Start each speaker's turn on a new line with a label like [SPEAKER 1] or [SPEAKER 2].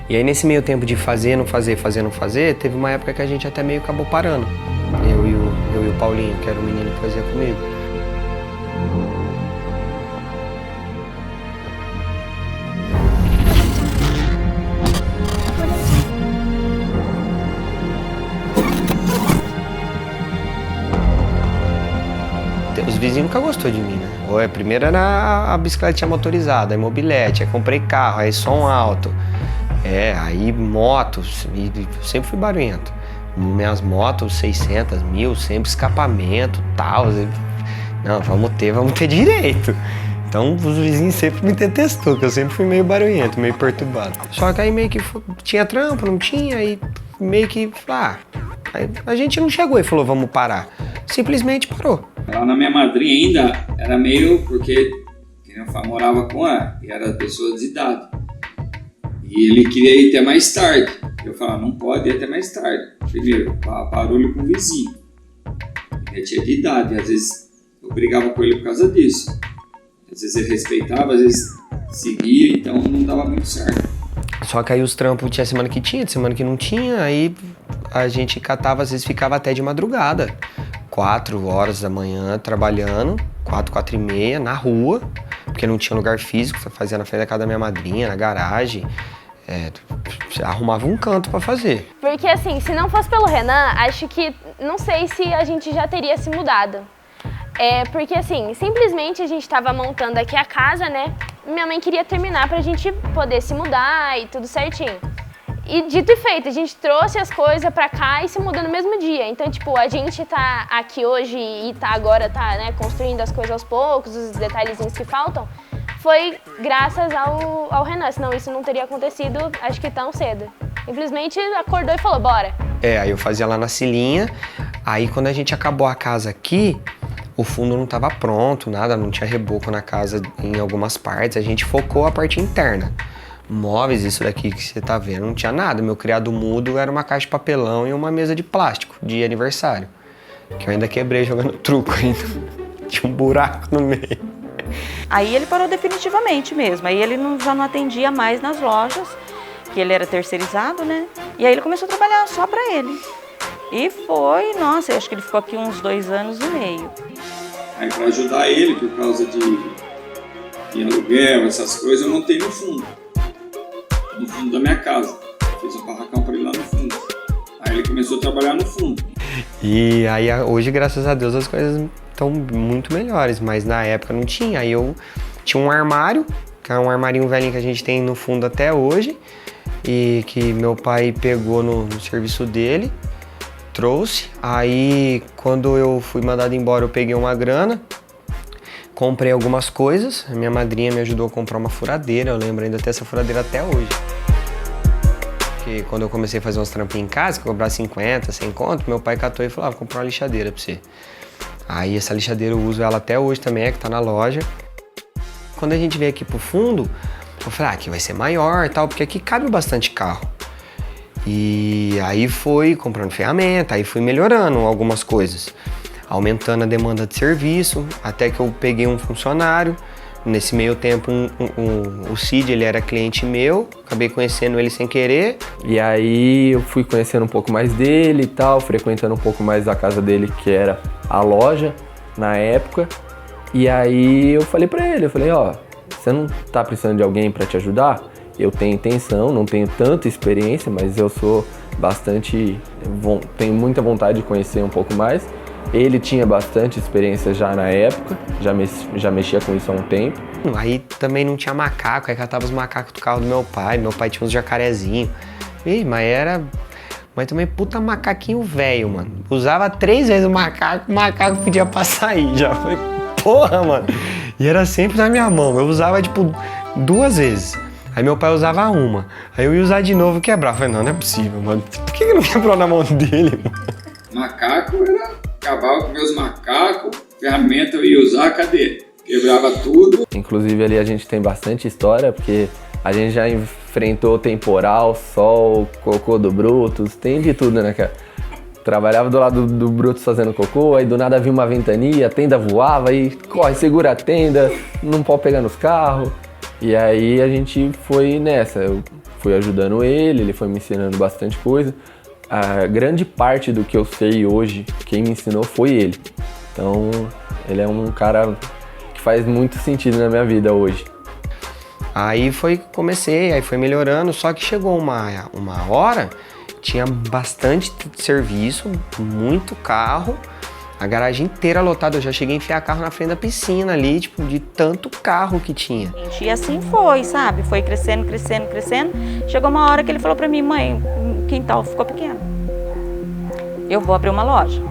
[SPEAKER 1] E aí nesse meio tempo de fazer, não fazer, fazer, não fazer, teve uma época que a gente até meio acabou parando. Eu e o Paulinho, que era o menino que fazia comigo. Os vizinhos nunca gostou de mim, né? Primeiro era a bicicletinha motorizada, aí mobilete, aí comprei carro, aí som alto. Aí motos, e sempre fui barulhento. Minhas motos, 600, 1000, sempre escapamento, tal. Não, vamos ter direito. Então os vizinhos sempre me detestou, porque eu sempre fui meio barulhento, meio perturbado. Só que aí meio que tinha trampo, não tinha, aí meio que, aí a gente não chegou e falou, vamos parar. Simplesmente parou.
[SPEAKER 2] Lá na minha madrinha ainda era meio, porque eu morava com ela, e era pessoa de idade. E ele queria ir até mais tarde. Eu falava, não pode ir até mais tarde. Primeiro, barulho com o vizinho. Ele tinha de idade, às vezes eu brigava com ele por causa disso. Às vezes ele respeitava, às vezes seguia, então não dava muito certo.
[SPEAKER 1] Só que aí os trampos tinha semana que tinha, semana que não tinha, aí a gente catava, às vezes ficava até de madrugada. 4 horas da manhã trabalhando, 4 e meia, na rua, porque não tinha lugar físico, fazia na frente da casa da minha madrinha, na garagem. Arrumava um canto pra fazer.
[SPEAKER 3] Porque assim, se não fosse pelo Renan, acho que, não sei se a gente já teria se mudado. Porque assim, simplesmente a gente tava montando aqui a casa, né? Minha mãe queria terminar pra gente poder se mudar e tudo certinho. E dito e feito, a gente trouxe as coisas pra cá e se mudou no mesmo dia. Então, tipo, a gente tá aqui hoje e agora né, construindo as coisas aos poucos, os detalhezinhos que faltam. Foi graças ao Renan, senão isso não teria acontecido, acho que tão cedo. Simplesmente acordou e falou, bora.
[SPEAKER 1] Aí eu fazia lá na Cilinha, aí quando a gente acabou a casa aqui, o fundo não estava pronto, nada, não tinha reboco na casa em algumas partes, a gente focou a parte interna. Móveis, isso daqui que você tá vendo, não tinha nada. Meu criado mudo era uma caixa de papelão e uma mesa de plástico de aniversário, que eu ainda quebrei jogando truco ainda. Tinha um buraco no meio.
[SPEAKER 4] Aí ele parou definitivamente mesmo, aí ele já não atendia mais nas lojas, que ele era terceirizado, né? E aí ele começou a trabalhar só pra ele. E foi, nossa, eu acho que ele ficou aqui uns 2 anos e meio.
[SPEAKER 2] Aí pra ajudar ele, por causa de aluguel, essas coisas, eu montei no fundo da minha casa. Fiz um barracão pra ele lá no fundo. Aí ele começou a trabalhar no fundo.
[SPEAKER 1] E aí hoje, graças a Deus, as coisas estão muito melhores, mas na época não tinha. Aí eu tinha um armário, que é um armarinho velhinho que a gente tem no fundo até hoje, e que meu pai pegou no serviço dele, trouxe. Aí quando eu fui mandado embora, eu peguei uma grana, comprei algumas coisas. A minha madrinha me ajudou a comprar uma furadeira, eu lembro ainda ter essa furadeira até hoje. Porque quando eu comecei a fazer uns trampinhos em casa, que eu cobrava 50, 100 conto, meu pai catou e falou, vou comprar uma lixadeira pra você. Aí essa lixadeira eu uso ela até hoje também, que tá na loja. Quando a gente veio aqui pro fundo, eu falei, aqui vai ser maior e tal, porque aqui cabe bastante carro. E aí fui comprando ferramenta, aí fui melhorando algumas coisas, aumentando a demanda de serviço, até que eu peguei um funcionário. Nesse meio tempo, o Cid, ele era cliente meu, acabei conhecendo ele sem querer.
[SPEAKER 5] E aí eu fui conhecendo um pouco mais dele e tal, frequentando um pouco mais a casa dele, que era a loja, na época. E aí eu falei pra ele, você não tá precisando de alguém pra te ajudar? Eu tenho intenção, não tenho tanta experiência, mas eu sou tenho muita vontade de conhecer um pouco mais. Ele tinha bastante experiência já na época, já mexia com isso há um tempo.
[SPEAKER 1] Aí também não tinha macaco, aí catava os macacos do carro do meu pai tinha uns jacarezinhos. Mas também puta macaquinho velho, mano. Usava 3 vezes o macaco pedia pra sair já. Falei, porra, mano. E era sempre na minha mão, eu usava tipo 2 vezes. Aí meu pai usava uma, aí eu ia usar de novo e quebrava. Falei, não é possível, mano. Por que não quebrou na mão dele, mano?
[SPEAKER 2] Macaco acabava com meus macacos, ferramenta eu ia usar, cadê? Quebrava tudo.
[SPEAKER 5] Inclusive ali a gente tem bastante história, porque a gente já enfrentou temporal, sol, cocô do Brutus, tem de tudo, né, cara? Trabalhava do lado do Brutus fazendo cocô, aí do nada vinha uma ventania, a tenda voava, aí corre, segura a tenda, não pode pegar nos carros. E aí a gente foi nessa, eu fui ajudando ele foi me ensinando bastante coisa. A grande parte do que eu sei hoje, quem me ensinou foi ele. Então, ele é um cara que faz muito sentido na minha vida hoje.
[SPEAKER 1] Aí comecei, aí foi melhorando, só que chegou uma hora, tinha bastante serviço, muito carro, a garagem inteira lotada, eu já cheguei a enfiar carro na frente da piscina ali, tipo, de tanto carro que tinha.
[SPEAKER 4] E assim foi, sabe? Foi crescendo, crescendo, crescendo. Chegou uma hora que ele falou pra mim, mãe, o quintal ficou pequeno. Eu vou abrir uma loja.